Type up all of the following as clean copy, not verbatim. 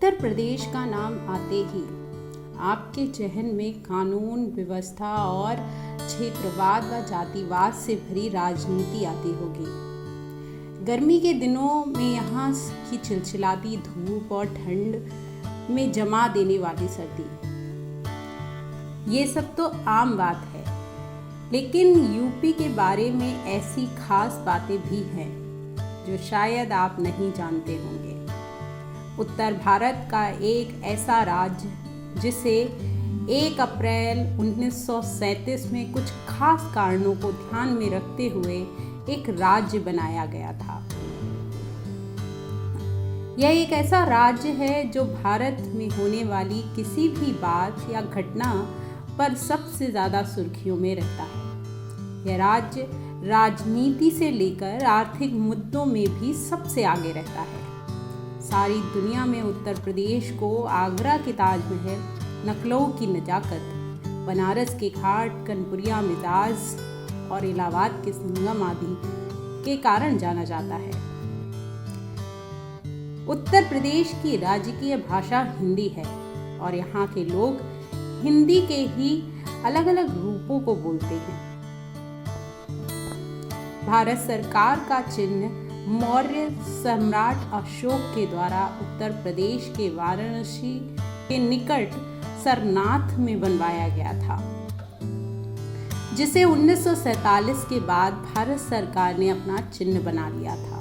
उत्तर प्रदेश का नाम आते ही आपके जहन में कानून व्यवस्था और क्षेत्रवाद व जातिवाद से भरी राजनीति आती होगी। गर्मी के दिनों में यहाँ की चिलचिलाती धूप और ठंड में जमा देने वाली सर्दी, ये सब तो आम बात है। लेकिन यूपी के बारे में ऐसी खास बातें भी हैं जो शायद आप नहीं जानते होंगे। उत्तर भारत का एक ऐसा राज्य जिसे 1 अप्रैल 1937 में कुछ खास कारणों को ध्यान में रखते हुए एक राज्य बनाया गया था। यह एक ऐसा राज्य है जो भारत में होने वाली किसी भी बात या घटना पर सबसे ज़्यादा सुर्खियों में रहता है। यह राज्य राजनीति से लेकर आर्थिक मुद्दों में भी सबसे आगे रहता है। सारी दुनिया में उत्तर प्रदेश को आगरा के ताजमहल, लखनऊ की नजाकत, बनारस के घाट, कनपुरिया मिजाज और इलाहाबाद के संगम आदि के कारण जाना जाता है। उत्तर प्रदेश की राजकीय भाषा हिंदी है और यहाँ के लोग हिंदी के ही अलग अलग रूपों को बोलते हैं। भारत सरकार का चिन्ह मौर्य सम्राट अशोक के द्वारा उत्तर प्रदेश के वाराणसी के निकट सरनाथ में बनवाया गया था, जिसे 1947 के बाद भारत सरकार ने अपना चिन्ह बना लिया था।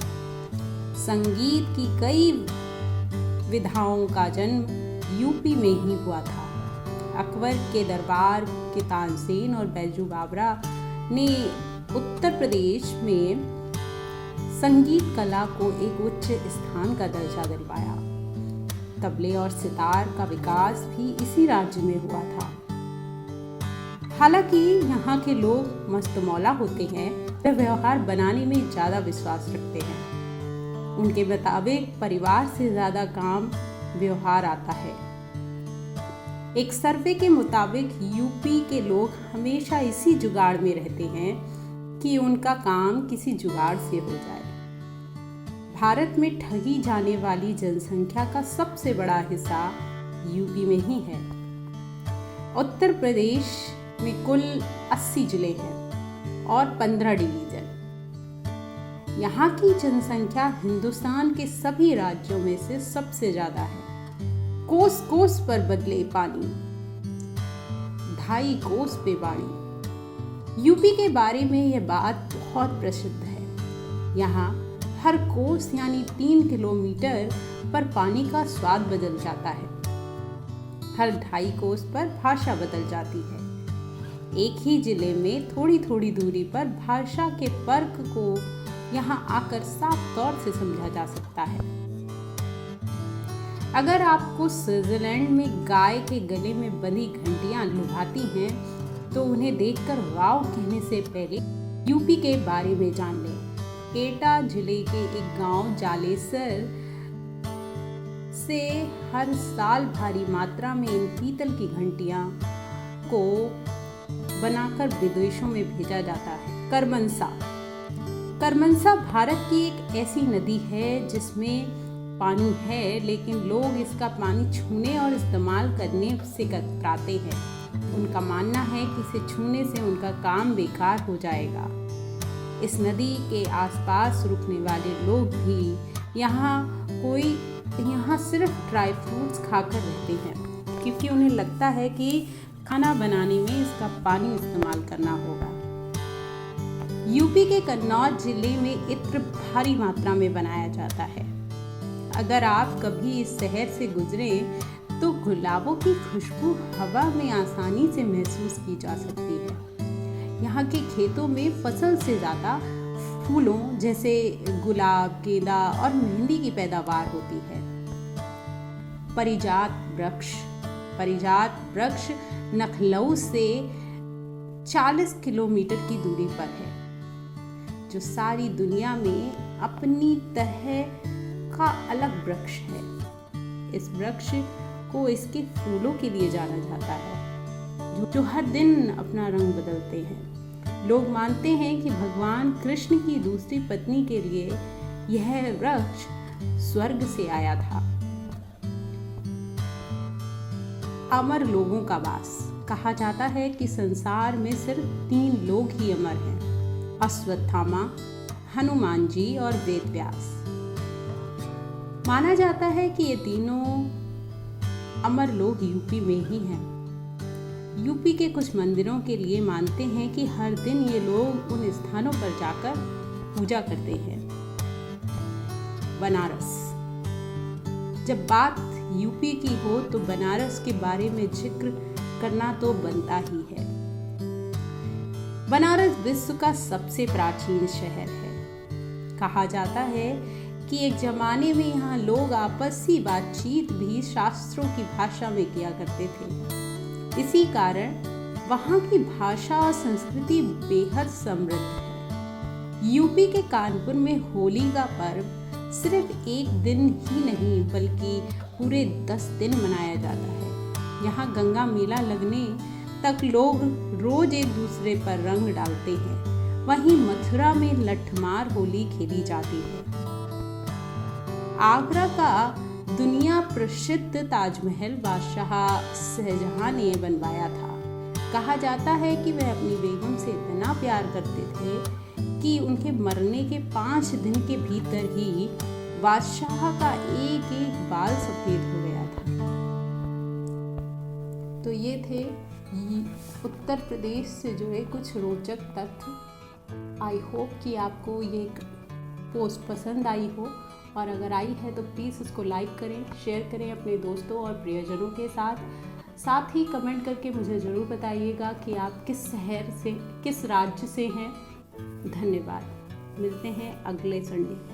संगीत की कई विधाओं का जन्म यूपी में ही हुआ था। अकबर के दरबार के तानसेन और बैजू बावरा ने उत्तर प्रदेश में संगीत कला को एक उच्च स्थान का दर्जा दिलवाया। तबले और सितार का विकास भी इसी राज्य में हुआ था। हालांकि यहाँ के लोग मस्तमौला होते हैं, वे व्यवहार बनाने में ज़्यादा विश्वास रखते हैं। उनके मुताबिक परिवार से ज़्यादा काम व्यवहार आता है। एक सर्वे के मुताबिक यूपी के लोग हमेशा इसी जुगाड़ में रहते हैं कि उनका काम किसी जुगाड़ से हो जाए। भारत में ठगी जाने वाली जनसंख्या का सबसे बड़ा हिस्सा यूपी में ही है। उत्तर प्रदेश में कुल 80 जिले हैं और 15 डिवीजन। यहाँ की जनसंख्या हिंदुस्तान के सभी राज्यों में से सबसे ज्यादा है। कोस कोस पर बदले पानी, 2.5 कोस पे बाड़ी। यूपी के बारे में यह बात बहुत प्रसिद्ध है। यहाँ हर कोस यानी 3 किलोमीटर पर पानी का स्वाद बदल जाता है। हर 2.5 कोस पर भाषा बदल जाती है। एक ही जिले में थोड़ी थोड़ी दूरी पर भाषा के फर्क को यहाँ आकर साफ तौर से समझा जा सकता है। अगर आपको स्विट्जरलैंड में गाय के गले में बंधी घंटियां लुभाती हैं, तो उन्हें देखकर वाव कहने से पहले यूपी के बारे में जान लें। एटा जिले के एक गांव जालेसर से हर साल भारी मात्रा में इन पीतल की घंटियां को बनाकर विदेशों में भेजा जाता है। करमनसा भारत की एक ऐसी नदी है जिसमें पानी है, लेकिन लोग इसका पानी छूने और इस्तेमाल करने से कतराते हैं। उनका मानना है कि इसे छूने से उनका काम बेकार हो जाएगा। इस नदी के आसपास रुकने वाले लोग भी यहाँ सिर्फ ड्राई फ्रूट्स खाकर रहते हैं, क्योंकि उन्हें लगता है कि खाना बनाने में इसका पानी इस्तेमाल करना होगा। यूपी के कन्नौज जिले में इत्र भारी मात्रा में बनाया जाता है। अगर आप कभी इस शहर से गुजरे तो गुलाबों की खुशबू हवा में आसानी से महसूस की जा सकती है। यहाँ के खेतों में फसल से ज़्यादा फूलों जैसे गुलाब, गेंदा और मेहंदी की पैदावार होती है। परिजात वृक्ष लखनऊ से 40 किलोमीटर की दूरी पर है, जो सारी दुनिया में अपनी तरह का अलग वृक्ष है। इस वृक्ष को इसके फूलों के लिए जाना जाता है, जो हर दिन अपना रंग बदलते हैं। लोग मानते हैं कि भगवान कृष्ण की दूसरी पत्नी के लिए यह वृक्ष स्वर्ग से आया था। अमर लोगों का वास। कहा जाता है कि संसार में सिर्फ 3 लोग ही अमर हैं, अश्वत्थामा, हनुमान जी और वेद व्यास। माना जाता है कि ये तीनों अमर लोग यूपी में ही हैं। यूपी के कुछ मंदिरों के लिए मानते हैं कि हर दिन ये लोग उन स्थानों पर जाकर पूजा करते हैं। बनारस। जब बात यूपी की हो तो बनारस के बारे में जिक्र करना तो बनता ही है। बनारस विश्व का सबसे प्राचीन शहर है। कहा जाता है कि एक जमाने में यहाँ लोग आपसी बातचीत भी शास्त्रों की भाषा में किया करते थे। इसी कारण वहाँ की भाषा और संस्कृति बेहद समृद्ध है। यूपी के कानपुर में होली का पर्व सिर्फ एक दिन ही नहीं बल्कि पूरे 10 दिन मनाया जाता है। यहाँ गंगा मेला लगने तक लोग रोज एक दूसरे पर रंग डालते हैं। वहीं मथुरा में लठमार होली खेली जाती है। आगरा का दुनिया प्रसिद्ध ताजमहल बादशाह शाहजहां ने बनवाया था। कहा जाता है कि वह अपनी बेगम से इतना प्यार करते थे कि उनके मरने के 5 दिन के भीतर ही बादशाह का एक एक बाल सफेद हो गया था। तो ये थे उत्तर प्रदेश से जुड़े कुछ रोचक तथ्य। आई होप कि आपको ये पोस्ट पसंद आई हो, और अगर आई है तो प्लीज़ इसको लाइक करें, शेयर करें अपने दोस्तों और प्रियजनों के साथ ही कमेंट करके मुझे ज़रूर बताइएगा कि आप किस शहर से, किस राज्य से हैं। धन्यवाद। मिलते हैं अगले संडे।